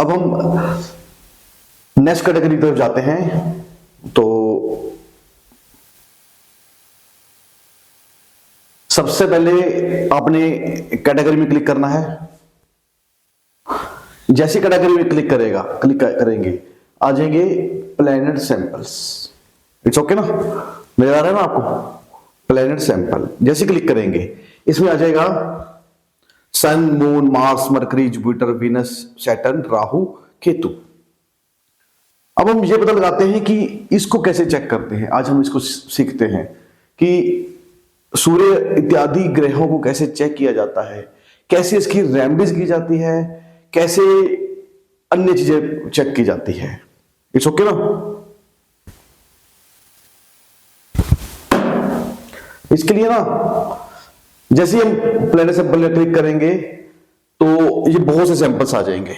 अब हम next category की तरफ जाते हैं। तो सबसे पहले आपने कैटेगरी में क्लिक करना है। जैसी कैटेगरी में क्लिक करेंगे आ जाएंगे प्लैनेट सैंपल्स। इट्स ओके ना, नजर आ रहा है ना आपको? प्लैनेट सैंपल जैसे क्लिक करेंगे इसमें आ जाएगा sun, moon, Mars, Mercury, Jupiter, Venus, Saturn, Rahu, Ketu. अब हम ये पता लगाते हैं कि इसको कैसे चेक करते हैं। आज हम इसको सीखते हैं कि सूर्य इत्यादि ग्रहों को कैसे चेक किया जाता है, कैसे इसकी रेमेडीज की जाती है, कैसे अन्य चीजें चेक की जाती है। इट्स ओके ना? इसके लिए ना जैसे हम प्लैनेट सैंपल में क्लिक करेंगे तो ये बहुत से सैंपल्स आ जाएंगे,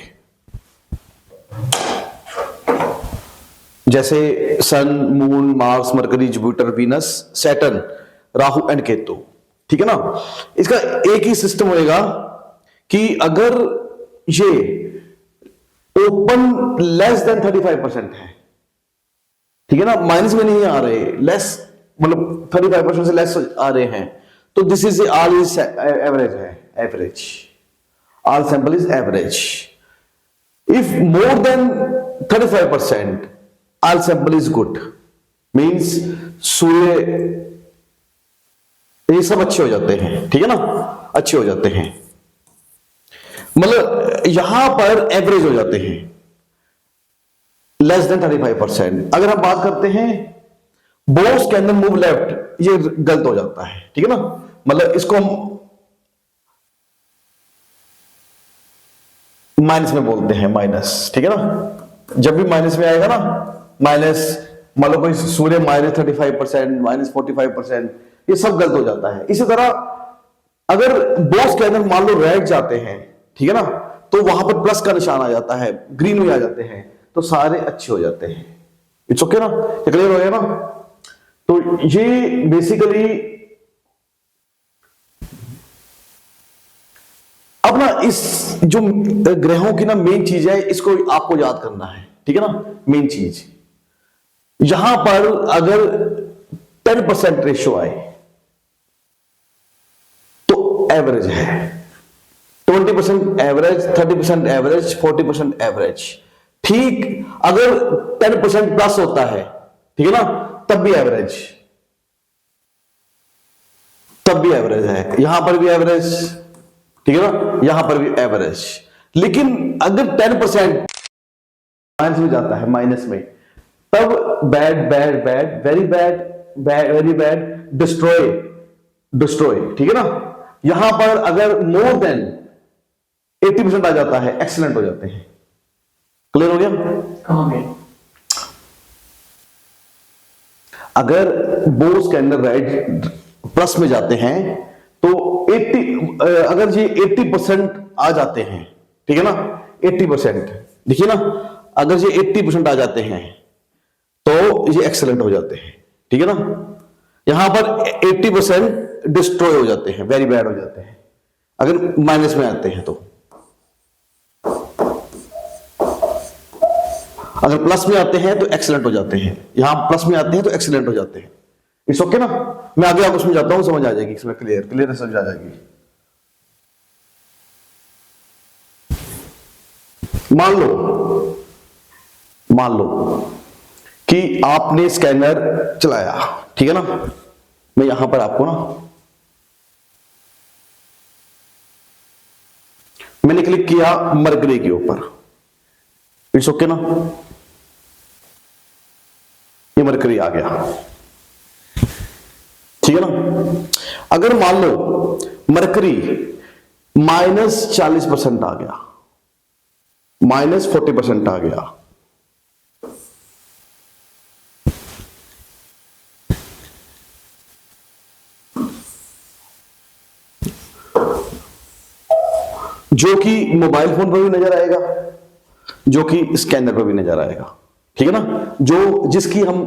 जैसे sun, moon, Mars, Mercury, Jupiter, Venus, Saturn, Rahu and Ketu. ठीक है ना? इसका एक ही सिस्टम होएगा कि अगर ये ओपन लेस देन 35% है, ठीक है ना, माइनस में नहीं आ रहे, लेस मतलब 35% से लेस आ रहे हैं, तो this is all is average है, average, all sample is average. If more than 35% all sample is good, means Surya, ये सब अच्छे हो जाते हैं। ठीक है ना, अच्छे हो जाते हैं, मतलब यहां पर एवरेज हो जाते हैं, लेस देन 35%। अगर हम बात करते हैं बोस के अंदर मूव लेफ्ट, ये गलत हो जाता है। ठीक है ना, मतलब इसको हम माइनस में बोलते हैं, माइनस। ठीक है ना, जब भी माइनस में आएगा ना, माइनस, मान लो कोई सूर्य -35%, -45%, ये सब गलत हो जाता है। इसी तरह अगर बोस के अंदर मान लो रेड जाते हैं, ठीक है ना, तो वहां पर प्लस का निशान आ जाता है, ग्रीन में आ जाते हैं, तो सारे अच्छे हो जाते हैं। इट्स ओके ना, क्लियर हो गया ना? तो ये बेसिकली अब ना इस जो ग्रहों की ना मेन चीज है, इसको आपको याद करना है। ठीक है ना, मेन चीज यहां पर अगर 10% रेशियो आए तो एवरेज है, 20% एवरेज, 30% एवरेज, 40% एवरेज। ठीक, अगर 10% प्लस होता है, ठीक है ना, तब भी एवरेज, तब भी एवरेज है। यहां पर भी एवरेज, ठीक है ना, यहां पर भी एवरेज। लेकिन अगर 10% माइनस में जाता है, माइनस में, तब bad, bad, bad, very bad, very bad, destroy, destroy. ठीक है ना, यहां पर अगर मोर देन 80% आ जाता है, एक्सीलेंट हो जाते हैं। क्लियर हो गया? अगर बोस के अंदर राइट प्लस में जाते हैं तो 80, अगर ये 80% आ जाते हैं, ठीक है ना, 80%, देखिए ना, अगर ये 80% आ जाते हैं तो ये एक्सीलेंट हो जाते हैं। ठीक है ना, यहां पर 80% डिस्ट्रॉय हो जाते हैं, वेरी बैड हो जाते हैं, अगर माइनस में आते हैं तो। अगर प्लस में आते हैं तो एक्सीलेंट हो जाते हैं, यहां प्लस में आते हैं तो एक्सीलेंट हो जाते हैं। इट्स ओके ना, मैं आगे आपको समझाता हूं, समझ आ जाएगी इसमें, क्लियर समझ आ जाएगी। मान लो कि आपने स्कैनर चलाया, ठीक है ना, मैं यहां पर आपको ना, मैंने क्लिक किया मरकरी के ऊपर। इट्स ओके ना, ये मरकरी आ गया, ठीक है ना। अगर मान लो मरकरी -40% आ गया, -40% आ गया, जो कि मोबाइल फोन पर भी नजर आएगा, जो कि स्कैनर पर भी नजर आएगा, ठीक है ना, जो जिसकी हम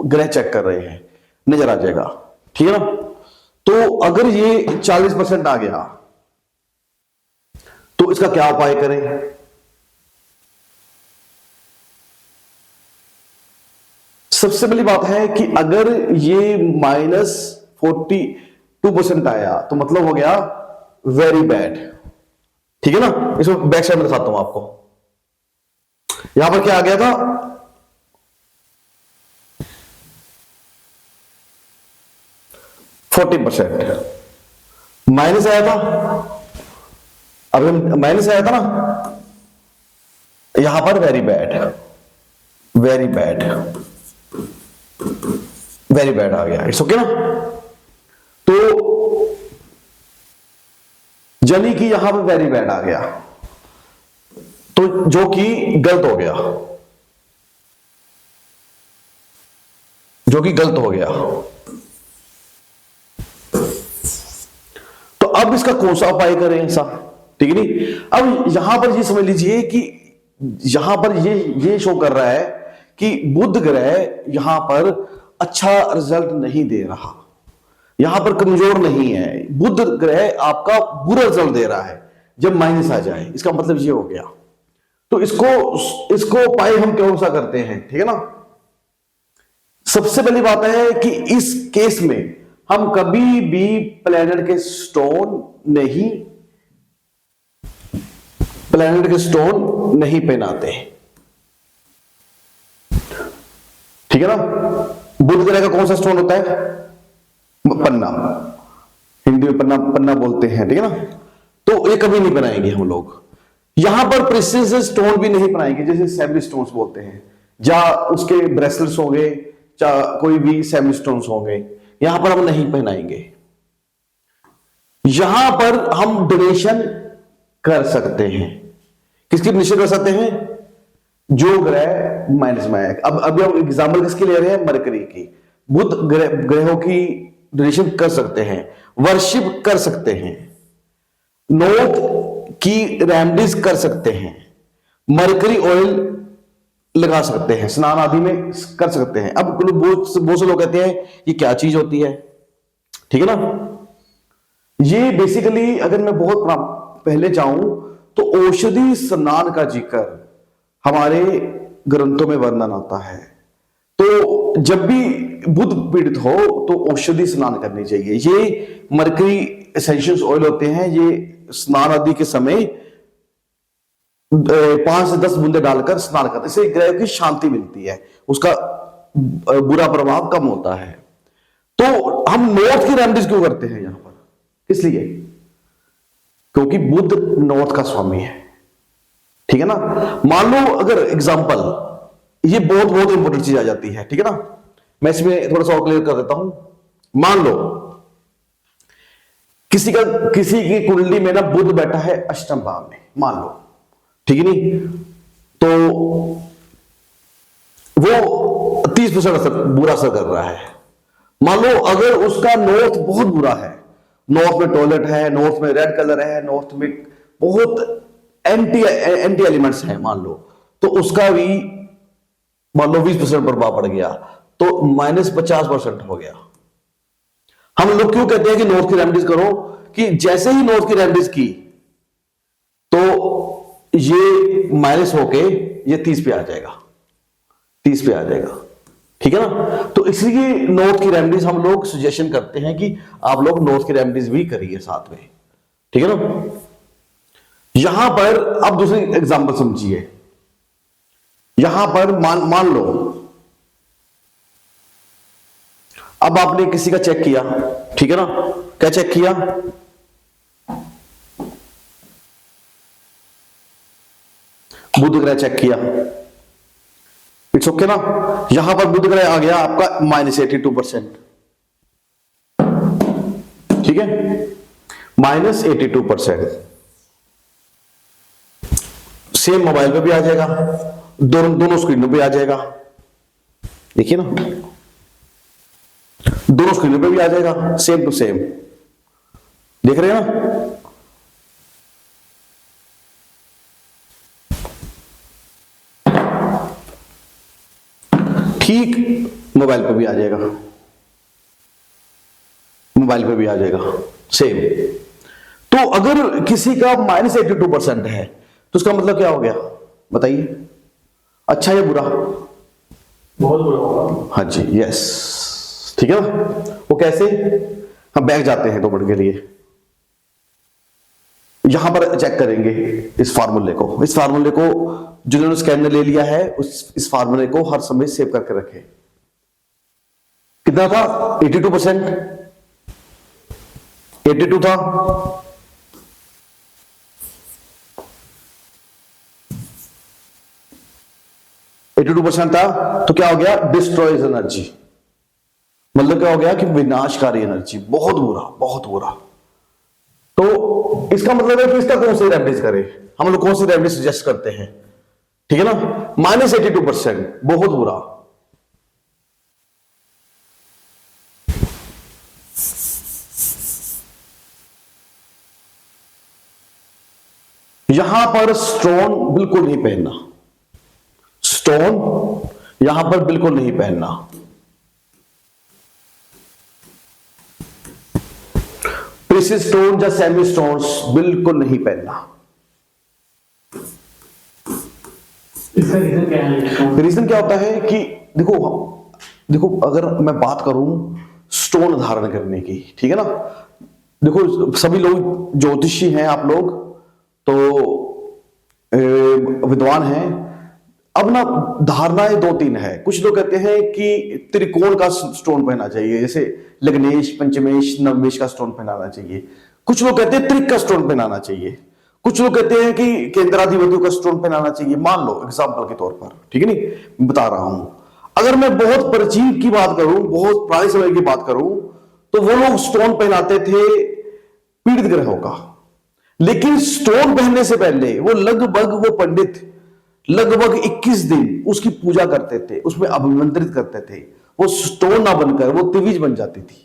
ग्रह चेक कर रहे हैं नजर आ जाएगा, ठीक है ना। तो अगर ये 40% आ गया तो इसका क्या उपाय करें? सबसे पहली बात है कि अगर ये -42% आया तो मतलब हो गया वेरी बैड। ठीक है ना, इसमें बैक साइड में दिखाता हूं आपको। यहां पर क्या आ गया था, 40% माइनस आया था। अब माइनस आया था ना, यहां पर very bad, very bad, very bad आ गया। इट्स ओके ना। तो यानी कि यहां पर वेरी बैड आ गया, तो जो कि गलत हो गया, जो कि गलत हो गया। तो अब इसका कौन सा उपाय करें ऐसा, ठीक है नहीं। अब यहां पर ये समझ लीजिए कि यहां पर ये शो कर रहा है कि बुध ग्रह यहां पर अच्छा रिजल्ट नहीं दे रहा, यहां पर कमजोर नहीं है, बुध ग्रह आपका बुरा रिजल्ट दे रहा है जब माइनस आ जाए। इसका मतलब ये हो गया। तो इसको उपाय हम कौन सा करते हैं, ठीक है ना। सबसे पहली बात है कि इस केस में हम कभी भी प्लैनेट के स्टोन नहीं पहनाते, ठीक है ना। बुध ग्रह का कौन सा स्टोन होता है, पन्ना, हिंदी में पन्ना बोलते हैं, ठीक है ना। तो ये कभी नहीं बनाएंगे हम लोग। यहां पर प्रेशियस स्टोन भी नहीं बनाएंगे, जैसे सेमी स्टोन्स बोलते हैं, या उसके ब्रेसलेट्स हो गए, या कोई भी सेमी स्टोन्स हो गए, यहां पर हम नहीं पहनाएंगे। यहां पर हम डोनेशन कर सकते हैं। किसकी डोनेशन कर सकते हैं, जो ग्रह माइनस में है। अब अभी हम एग्जाम्पल किसकी ले रहे हैं, मरकरी की। बुध ग्रहों की डोनेशन कर सकते हैं, वर्शिप कर सकते हैं, नॉर्थ की रेमेडीज कर सकते हैं, मरकरी ऑयल लगा सकते हैं, स्नान आदि में कर सकते हैं। अब बहुत से लोग कहते हैं ये क्या चीज होती है, ठीक है ना। ये बेसिकली अगर मैं बहुत पहले जाऊं तो औषधि स्नान का जिक्र हमारे ग्रंथों में वर्णन आता है। तो जब भी बुध पीड़ित हो तो औषधि स्नान करनी चाहिए। ये मरकरी एसेंशियल ऑयल होते हैं, ये स्नान आदि के समय 5 से 10 बूंदे डालकर स्नान करते हैं, इससे ग्रह की शांति मिलती है, उसका बुरा प्रभाव कम होता है। तो हम नॉर्थ की रेमेडीज क्यों करते हैं यहां पर, किस लिए, क्योंकि बुध नॉर्थ का स्वामी है, ठीक है ना। मान लो अगर एग्जांपल, ये बहुत इंपॉर्टेंट चीज आ जाती है, ठीक है ना। मैं इसमें थोड़ा सा और क्लियर कर देता हूं। मान लो किसी की कुंडली में ना बुध बैठा है अष्टम भाव में, मान लो, ठीक है नहीं। तो वो 30% बुरा असर कर रहा है। मान लो अगर उसका नॉर्थ बहुत बुरा है, नॉर्थ में टॉयलेट है, नॉर्थ में रेड कलर है, नॉर्थ में बहुत एंटी एलिमेंट्स हैं, मान लो, तो उसका भी मान लो 20% प्रभाव पड़ गया, तो -50% हो गया। हम लोग क्यों कहते हैं कि नॉर्थ की रेमेडीज करो, कि जैसे ही नॉर्थ की रेमेडीज की तो ये माइनस होके ये 30 पे आ जाएगा, 30 पे आ जाएगा, ठीक है ना। तो इसलिए नॉर्थ की रेमेडीज हम लोग सजेशन करते हैं कि आप लोग नॉर्थ की रेमेडीज भी करिए साथ में, ठीक है ना। यहां पर अब दूसरी एग्जांपल समझिए। यहां पर मान लो अब आपने किसी का चेक किया, ठीक है ना। क्या चेक किया, बुध ग्रह चेक किया, इट्स ओके ना। यहां पर बुध ग्रह आ गया आपका -82%, ठीक है, -82%। सेम मोबाइल पे भी आ जाएगा, दोनों स्क्रीनों पे आ जाएगा, देखिए ना, दोनों स्क्रीनों पे भी आ जाएगा, सेम टू सेम, देख रहे हैं ना। ठीक मोबाइल पे भी आ जाएगा, मोबाइल पे भी आ जाएगा सेम। तो अगर किसी का -82% है तो उसका मतलब क्या हो गया, बताइए, अच्छा या बुरा, बहुत बुरा होगा। हाँ जी, यस, ठीक है ना। वो कैसे, हम बैक जाते हैं 2 मिनट के लिए, यहां पर चेक करेंगे इस फार्मूले को जिन्होंने स्कैनर ले लिया है इस फार्मूले को हर समय सेव करके रखें। कितना था 82%, 82 था, 82% था, तो क्या हो गया, डिस्ट्रॉयज एनर्जी, मतलब क्या हो गया कि विनाशकारी एनर्जी, बहुत बुरा, बहुत बुरा। तो इसका मतलब है कि इसका कौन सी रेमेडीज करें, हम लोग कौन सी रेमेडी सजेस्ट करते हैं, ठीक है ना। -82%, बहुत बुरा। यहां पर स्टोन बिल्कुल नहीं पहनना, स्टोन यहां पर बिल्कुल नहीं पहनना। प्रीशियस स्टोन या सेमी स्टोन्स बिल्कुल नहीं पहनना। इसका रीजन क्या है? रीजन क्या होता है कि देखो अगर मैं बात करूं स्टोन धारण करने की, ठीक है ना, देखो सभी लोग ज्योतिषी हैं, आप लोग तो विद्वान हैं। अब ना धारणाएं 2-3 है, कुछ लोग कहते हैं कि त्रिकोण का स्टोन पहनना चाहिए, जैसे लग्नेश, पंचमेश, नवमेश का स्टोन पहनाना चाहिए। कुछ लोग कहते हैं त्रिक का स्टोन पहनाना चाहिए। कुछ लोग कहते हैं कि केंद्राधिपति का स्टोन पहनाना चाहिए, मान लो एग्जाम्पल के तौर पर, ठीक है नहीं, बता रहा हूं। अगर मैं बहुत प्राचीन की बात करूं, बहुत पुराने समय की बात करूं, तो वो लोग स्टोन पहनाते थे पीड़ित ग्रहों का, लेकिन स्टोन पहनने से पहले वो पंडित लगभग 21 दिन उसकी पूजा करते थे, उसमें अभिमंत्रित करते थे, वो स्टोन ना बनकर वो तिविज बन जाती थी।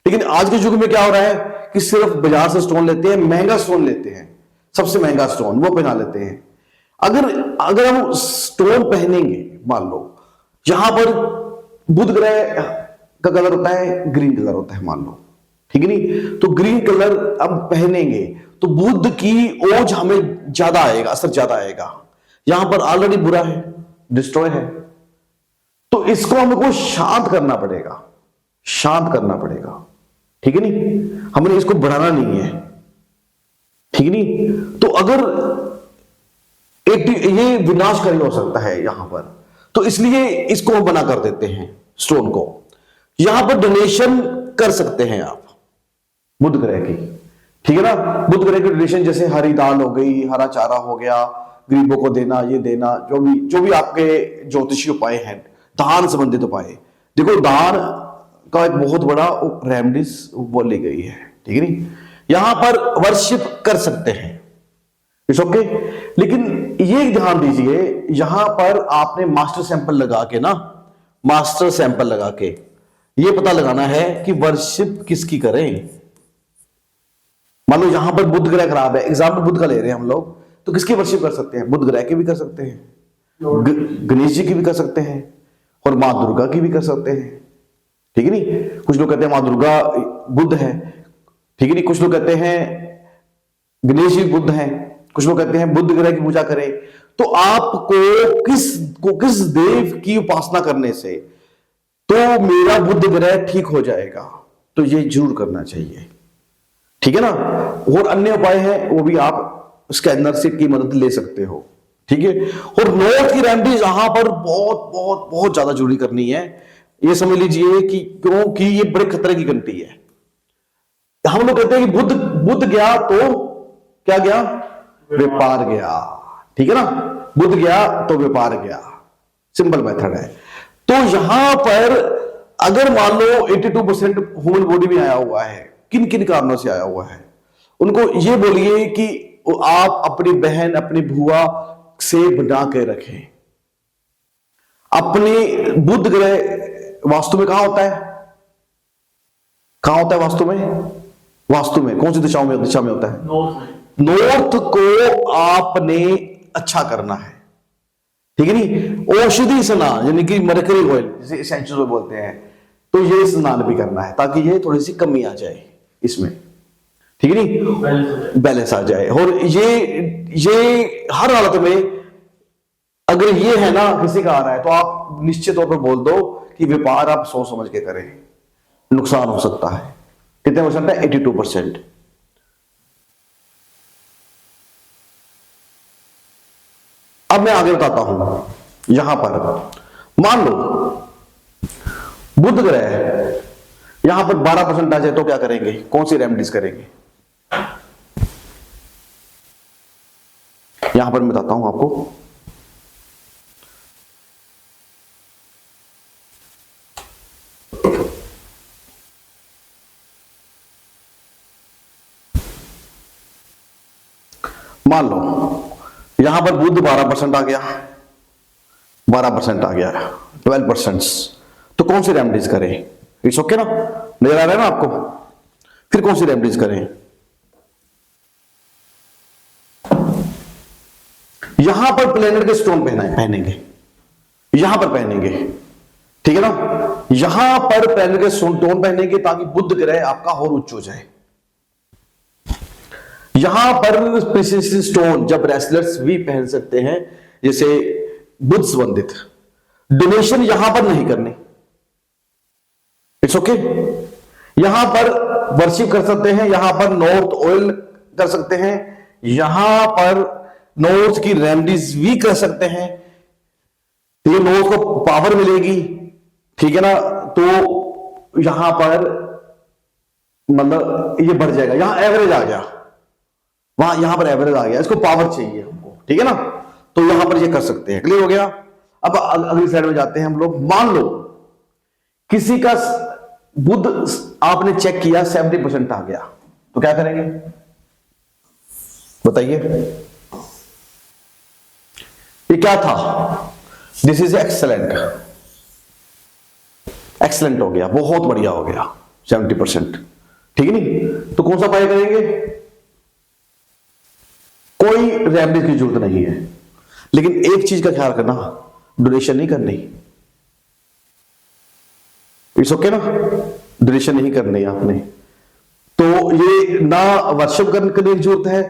लेकिन आज के युग में क्या हो रहा है कि सिर्फ बाजार से स्टोन लेते हैं, महंगा स्टोन लेते हैं, सबसे महंगा स्टोन वो पहना लेते हैं। अगर हम स्टोन पहनेंगे, मान लो यहां पर बुध ग्रह का कलर होता है ग्रीन कलर होता है, मान लो, ठीक है नहीं, तो ग्रीन कलर हम पहनेंगे तो बुध की ओज हमें ज्यादा आएगा, असर ज्यादा आएगा। यहां पर ऑलरेडी बुरा है, डिस्ट्रॉय है, तो इसको हमको शांत करना पड़ेगा, शांत करना पड़ेगा, ठीक है नहीं, हमने इसको बढ़ाना नहीं है, ठीक नहीं। तो अगर ये विनाशकारी हो सकता है यहां पर, तो इसलिए इसको हम बना कर देते हैं स्टोन को। यहां पर डोनेशन कर सकते हैं आप बुध ग्रह की, ठीक है ना, बुध ग्रह की डोनेशन जैसे हरी दाल हो गई, हरा चारा हो गया, गरीबों को देना, ये देना, जो भी आपके ज्योतिषी उपाय हैं, दान संबंधित उपाय। देखो दान का एक बहुत बड़ा रेमेडीज बोली गई है, ठीक है नहीं, यहां पर वर्शिप कर सकते हैं, इट्स ओके। लेकिन ये ध्यान दीजिए, यहां पर आपने मास्टर सैंपल लगा के ना, मास्टर सैंपल लगा के ये पता लगाना है कि वर्शिप किसकी करें। मान लो यहां पर बुध ग्रह खराब है, एग्जाम्पल बुध का ले रहे हैं हम लोग, तो किसकी वर्शिप कर सकते हैं, बुध ग्रह की भी कर सकते हैं, गणेश जी की भी कर सकते हैं, और मां दुर्गा की भी कर सकते हैं, ठीक है नहीं। कुछ लोग कहते हैं मां दुर्गा बुध है, ठीक है नहीं, कुछ लोग कहते हैं गणेश जी बुध हैं, कुछ लोग कहते हैं बुध ग्रह की पूजा करें। तो आपको किस देव की उपासना करने से तो मेरा बुध ग्रह ठीक हो जाएगा, तो ये जरूर करना चाहिए, ठीक है ना। और अन्य उपाय है वो भी आप स्कैनर से की मदद ले सकते हो, ठीक है। और नॉर्थ की रेमेडी यहां पर बहुत बहुत बहुत ज्यादा जरूरी करनी है, ये समझ लीजिए कि क्योंकि ये बड़े खतरे की घंटी है। हम लोग कहते हैं कि बुध गया तो क्या गया, व्यापार गया, ठीक है ना, बुध गया तो व्यापार गया, सिंपल मेथड है। तो यहां पर अगर मान लो 82% ह्यूमन बॉडी में आया हुआ है, किन किन कारणों से आया हुआ है, उनको ये बोलिए कि आप अपनी बहन, अपनी बुआ से बना के रखें। अपने बुध ग्रह वास्तु में कहां होता है, कहां होता है वास्तु में कौन सी दिशा में होता है, नॉर्थ को आपने अच्छा करना है, ठीक है नहीं। औषधि स्नान यानी कि मरकरी ऑयल जिसे एसेंशियल ऑयल बोलते हैं, तो ये स्नान भी करना है ताकि ये थोड़ी सी कमी आ जाए इसमें, ठीक है नहीं, बैलेंस आ जाए। और ये हर हालत में अगर ये है ना किसी का आ रहा है तो आप निश्चित तौर पर बोल दो कि व्यापार आप सोच समझ के करें, नुकसान हो सकता है। कितने परसेंट है? 82%। अब मैं आगे बताता हूं। यहां पर मान लो बुध ग्रह है, यहां पर 12% आ जाए तो क्या करेंगे? कौन सी रेमेडीज करेंगे? यहां पर मैं बताता हूं आपको। मान लो यहां पर बुध 12% आ गया, 12% आ गया, 12%। तो कौन सी रेमेडीज करें? इट्स ओके ना, नजर आ रहा है ना आपको? फिर कौन सी रेमेडीज करें? यहां पर प्लेनेट के स्टोन पहनेंगे, यहां पर पहनेंगे, ठीक है ना? यहां पर प्लेनेट के स्टोन पहनेंगे ताकि बुध ग्रह आपका और उच्च हो जाए। यहां पर प्रीशियस स्टोन जब रेसलर्स भी पहन सकते हैं, जैसे बुध संबंधित। डोनेशन यहां पर नहीं करनी, इट्स ओके। यहां पर वर्शिप कर सकते हैं, यहां पर नॉर्थ ऑयल कर सकते हैं, यहां पर नॉर्थ की रेमेडीज भी कर सकते हैं। ये नॉर्थ को पावर मिलेगी, ठीक है ना? तो यहां पर मतलब ये बढ़ जाएगा, यहां एवरेज आ गया, वहां यहां पर एवरेज आ गया, इसको पावर चाहिए हमको, ठीक है ना? तो यहां पर ये कर सकते हैं। क्लियर हो गया? अब अगली स्लाइड में जाते हैं हम लोग। मान लो किसी का बुध आपने चेक किया 70% आ गया, तो क्या करेंगे बताइए? ये क्या था? दिस इज एक्सेलेंट, एक्सेलेंट हो गया, बहुत बढ़िया हो गया 70%, ठीक है नहीं? तो कौन सा उपाय करेंगे? कोई रेमेडी की जरूरत नहीं है, लेकिन एक चीज का ख्याल करना, डोनेशन नहीं करनी। इट्स ओके ना, डोनेशन नहीं करनी आपने। तो ये ना वर्शिप करने की जरूरत है,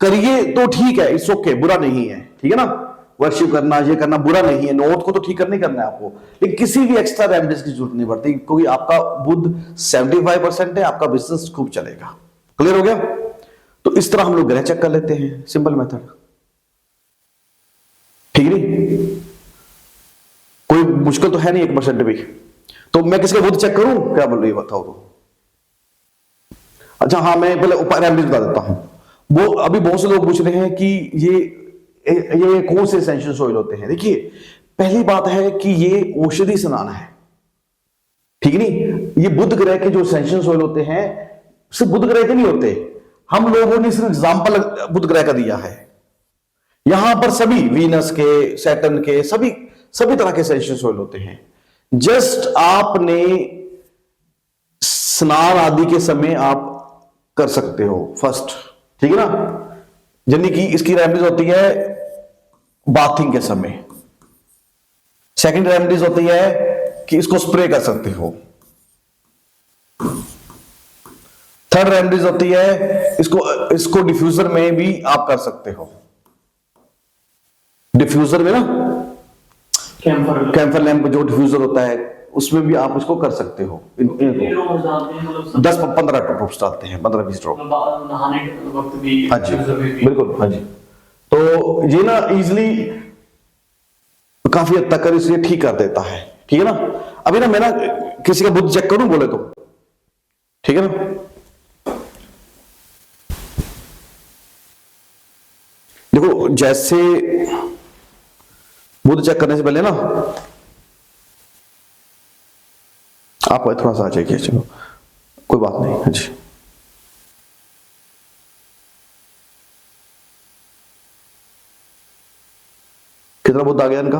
करिए तो ठीक है, इट्स ओके, बुरा नहीं है, ठीक है ना? वर्शिप करना, ये करना बुरा नहीं है, नोट को तो ठीक करना ही करना है आपको, लेकिन किसी भी एक्स्ट्रा रेमेडीज की जरूरत नहीं पड़ती, क्योंकि आपका बुध 75% है, आपका बिजनेस खूब चलेगा। क्लियर हो गया? तो इस तरह हम लोग ग्रह चेक कर लेते हैं, सिंपल मेथड, ठीक नहीं? कोई मुश्किल तो है नहीं 1% भी। तो मैं किसका बुध चेक करूं? क्या बोल रही है बताओ तो। अच्छा हाँ, मैं पहले उपाय रेमेडीज बता देता हूं। वो अभी बहुत से लोग पूछ रहे हैं कि ये कौन से एसेंशियल ऑयल होते हैं। देखिए, पहली बात है कि ये औषधि स्नान है, ठीक नहीं? ये बुध ग्रह के जो एसेंशियल ऑयल होते हैं सिर्फ बुध ग्रह के नहीं होते, हम लोगों ने सिर्फ एग्जाम्पल बुध ग्रह का दिया है। यहां पर सभी वीनस के, सैटर्न के, सभी तरह के एसेंशियल ऑयल होते हैं। जस्ट आपने स्नान आदि के समय आप कर सकते हो फर्स्ट, ठीक है ना? यानी कि इसकी रेमेडीज होती है बाथिंग के समय। सेकंड रेमेडीज होती है कि इसको स्प्रे कर सकते हो। थर्ड रेमेडीज होती है इसको डिफ्यूजर में भी आप कर सकते हो। डिफ्यूजर में ना, कैंफर लैंप जो डिफ्यूजर होता है उसमें भी आप इसको कर सकते हो। इनको 10-15 ड्रॉप्स डालते हैं, 15-20 ड्रॉप नहाने वक्त भी। हाँ जी बिल्कुल, हाँ जी। तो ये ना इजिली काफी हद तक कर इसे ठीक कर देता है, ठीक है ना? अभी ना मैं ना किसी का बुध चेक करूं बोले तो, ठीक है ना? देखो, जैसे बुध चेक करने से पहले ना आप थोड़ा सा आ जाइए, चलो कोई बात नहीं। हाँ जी, कितना बुध आ गया इनका?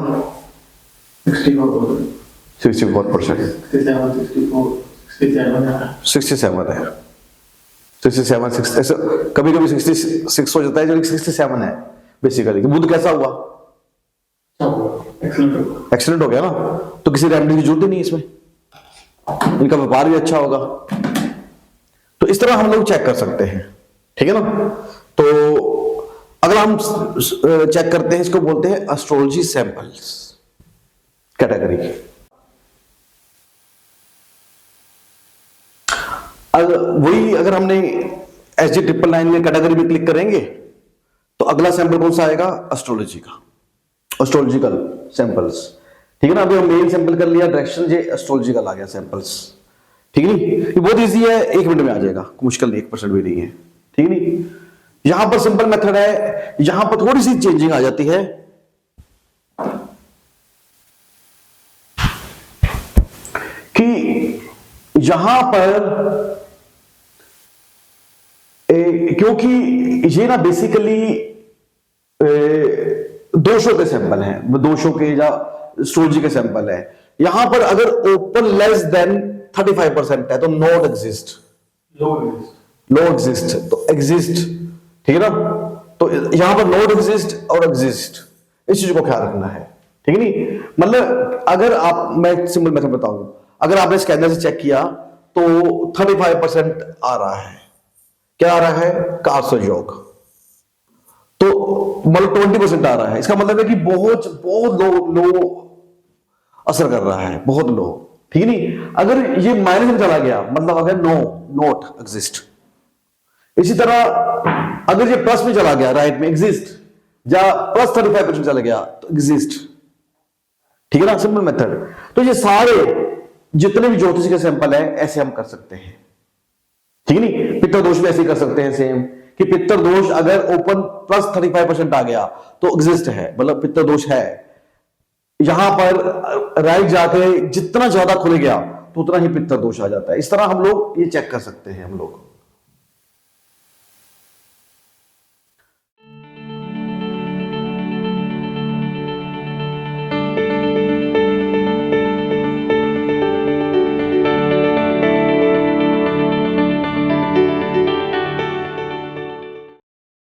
64%, 67 है, 67 ऐसे कभी कभी 66 हो जाता है, जो 67 है बेसिकली। बुध कैसा हुआ? एक्सीलेंट हो गया ना, तो किसी रेमेडी की जरूरत ही नहीं इसमें, इनका व्यापार भी अच्छा होगा। तो इस तरह हम लोग चेक कर सकते हैं, ठीक है ना? तो अगला हम चेक करते हैं, इसको बोलते हैं एस्ट्रोलॉजी सैंपल्स कैटेगरी। वही अगर हमने SG999 में कैटेगरी में क्लिक करेंगे तो अगला सैंपल कौन सा आएगा? एस्ट्रोलॉजी का, एस्ट्रोलॉजिकल सैंपल्स। ठीक है ना, अभी हम मेल सैंपल कर लिया, डायरेक्शन जे एस्ट्रोलॉजिकल आ गया सैंपल्स। ठीक है नहीं, ये बहुत इजी है, 1 मिनट में आ जाएगा, मुश्किल नहीं, 1% भी नहीं है। ठीक है नहीं, यहां पर सिंपल मेथड है, यहां पर थोड़ी सी चेंजिंग आ जाती है कि यहां पर क्योंकि ये ना बेसिकली दोषों के सैंपल हैं, दोषों के या एस्ट्रोलॉजी के सैंपल है। यहां पर अगर ओपन लेस देन 35% है तो नॉट एग्जिस्ट, लो एग्जिस्ट तो एग्जिस्ट। ठीक है ना, तो यहां पर नॉट एग्जिस्ट और एग्जिस्ट, इस चीज को ख्याल रखना है। ठीक है नहीं, मतलब अगर आप, मैं सिंपल मेथड बताऊं, अगर आपने स्कैनर से चेक किया तो 35% आ रहा है, क्या आ रहा है? कार योग। तो मतलब 20% आ रहा है, इसका मतलब है कि बहुत बहुत लो असर कर रहा है, बहुत लो। ठीक है नहीं, अगर ये माइनस में चला गया मतलब अगर नो, नॉट एग्जिस्ट। इसी तरह अगर ये प्लस में चला गया, राइट में एग्जिस्ट, या प्लस 35% चला गया तो एग्जिस्ट। ठीक है ना, सिंपल मेथड। तो ये सारे जितने भी ज्योतिष के सैंपल है ऐसे हम कर सकते हैं। ठीक है नहीं, पित्तर दोष भी ऐसे कर सकते हैं सेम, कि पित्तर दोष अगर ओपन प्लस 35% आ गया तो एग्जिस्ट है, मतलब पित्तर दोष है। यहां पर राइट जाके जितना ज्यादा खुल गया तो उतना ही पित्तर दोष आ जाता है। इस तरह हम लोग ये चेक कर सकते हैं हम लोग।